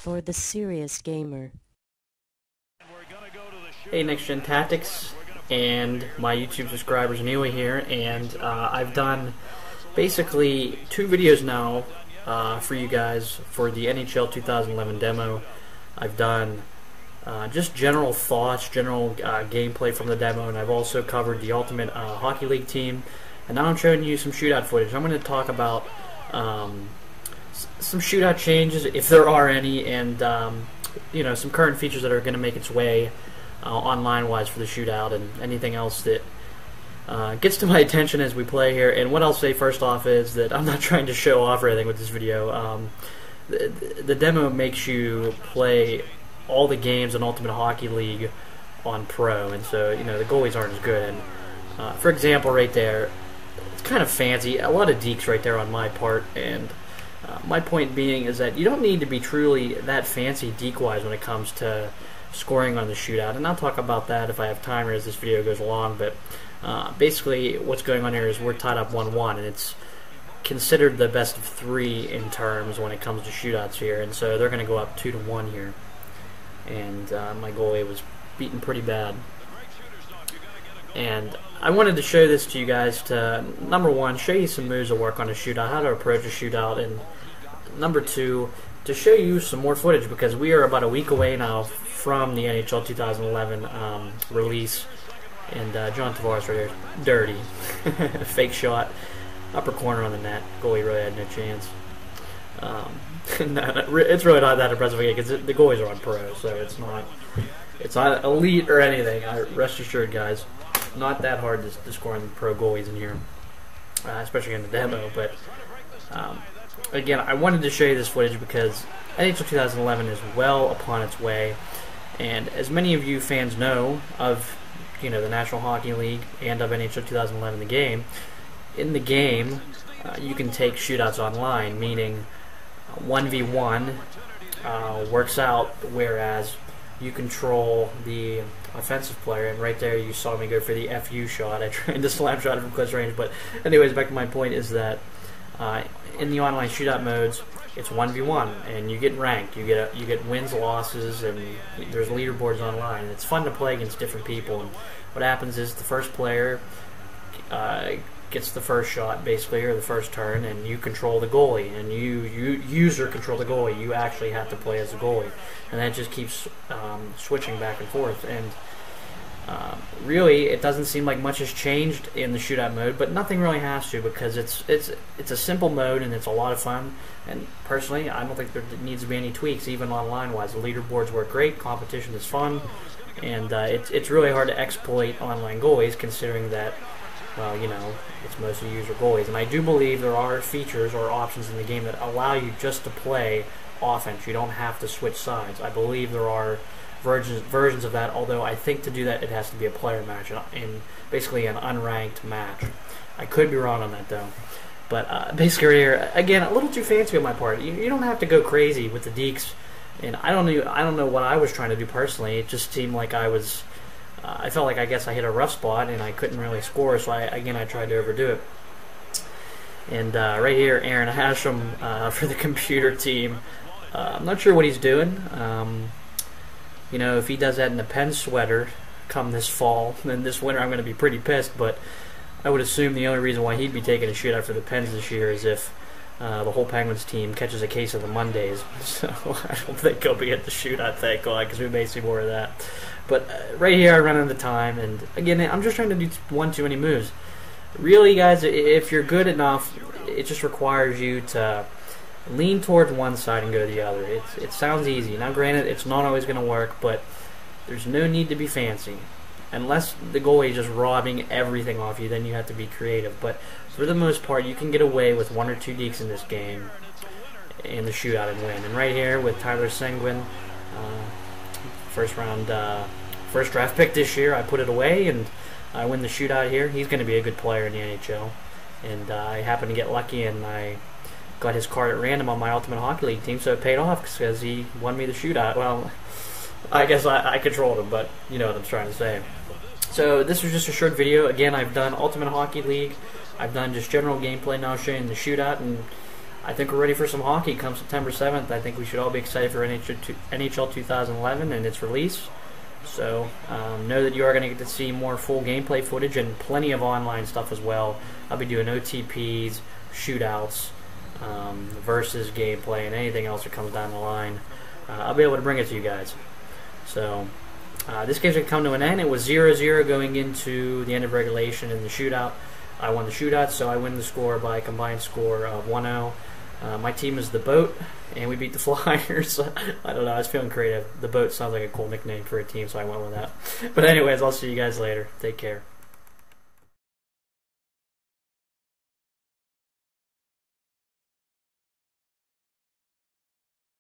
for the serious gamer. Hey, Next Gen Tactics and my YouTube subscribers, Neely here, and I've done basically 2 videos now for you guys for the NHL 2011 demo. I've done just general thoughts, general gameplay from the demo, and I've also covered the Ultimate Hockey League team, and now I'm showing you some shootout footage. I'm going to talk about some shootout changes, if there are any, and you know, some current features that are going to make its way online-wise for the shootout, and anything else that gets to my attention as we play here. And what I'll say first off is that I'm not trying to show off or anything with this video. The demo makes you play all the games in Ultimate Hockey League on Pro, and so, you know, the goalies aren't as good. And for example, right there, it's kind of fancy, a lot of deeks right there on my part, and my point being is that you don't need to be truly that fancy deke-wise when it comes to scoring on the shootout, and I'll talk about that if I have time or as this video goes along. But basically what's going on here is we're tied up 1-1, and it's considered the best of 3 in terms when it comes to shootouts here, and so they're going to go up 2-1 here, and my goalie was beaten pretty bad. And I wanted to show this to you guys to, number 1, show you some moves that work on a shootout, how to approach a shootout, and number 2, to show you some more footage, because we are about a week away now from the NHL 2011 release. And John Tavares right here, dirty. Fake shot, upper corner on the net. Goalie really had no chance. It's really not that impressive again, because the goalies are on Pro, so it's not elite or anything. Rest assured, guys, not that hard to score on Pro goalies in here, especially in the demo. But again, I wanted to show you this footage because NHL 2011 is well upon its way, and as many of you fans know of, you know, the National Hockey League and of NHL 2011, the game, in the game you can take shootouts online, meaning 1v1 works out, whereas you control the offensive player. And right there you saw me go for the FU shot. I tried to slam shot it from close range, but anyways, back to my point is that in the online shootout modes, it's 1v1, and you get ranked. You get wins, losses, and there's leaderboards online. It's fun to play against different people. And what happens is the first player gets the first shot, basically, or the first turn, and you control the goalie, and you user control the goalie. You actually have to play as a goalie, and that just keeps switching back and forth. And really, it doesn't seem like much has changed in the shootout mode, but nothing really has to, because it's a simple mode and it's a lot of fun. And personally, I don't think there needs to be any tweaks, even online-wise. The leaderboards work great, competition is fun, and it's really hard to exploit online goalies, considering that, well, you know, it's mostly user goalies. And I do believe there are features or options in the game that allow you just to play offense. You don't have to switch sides. I believe there are versions of that, although I think to do that it has to be a player match, in basically an unranked match. I could be wrong on that though. But basically here, again, a little too fancy on my part. You don't have to go crazy with the deeks, and I don't know what I was trying to do personally. It just seemed like I felt like, I guess I hit a rough spot and I couldn't really score, so I tried to overdo it. And right here, Aaron Hashem for the computer team. I'm not sure what he's doing. You know, if he does that in the Penn sweater come this fall, then this winter I'm going to be pretty pissed. But I would assume the only reason why he'd be taking a shootout for the Pens this year is if the whole Penguins team catches a case of the Mondays. So I don't think he'll be at the shootout, thank God, because we may see more of that. But right here I run out of time, and again, I'm just trying to do one too many moves. Really, guys, if you're good enough, it just requires you to lean towards one side and go to the other. It sounds easy. Now, granted, it's not always going to work, but there's no need to be fancy. Unless the goalie is just robbing everything off you, then you have to be creative. But for the most part, you can get away with 1 or 2 deeks in this game in the shootout and win. And right here with Tyler Seguin, first draft pick this year, I put it away and I win the shootout here. He's going to be a good player in the NHL. And I happened to get lucky, and I got his card at random on my Ultimate Hockey League team, so it paid off because he won me the shootout. Well, I guess I controlled him, but you know what I'm trying to say. So this was just a short video. Again, I've done Ultimate Hockey League. I've done just general gameplay now, showing the shootout, and I think we're ready for some hockey come September 7th. I think we should all be excited for NHL 2011 and its release. So know that you are going to get to see more full gameplay footage and plenty of online stuff as well. I'll be doing OTPs, shootouts, versus gameplay, and anything else that comes down the line. I'll be able to bring it to you guys. So this game's going to come to an end. It was 0-0 going into the end of regulation in the shootout. I won the shootout, so I win the score by a combined score of 1-0. My team is the Boat, and we beat the Flyers. I don't know, I was feeling creative. The Boat sounds like a cool nickname for a team, so I went with that. But anyways, I'll see you guys later. Take care.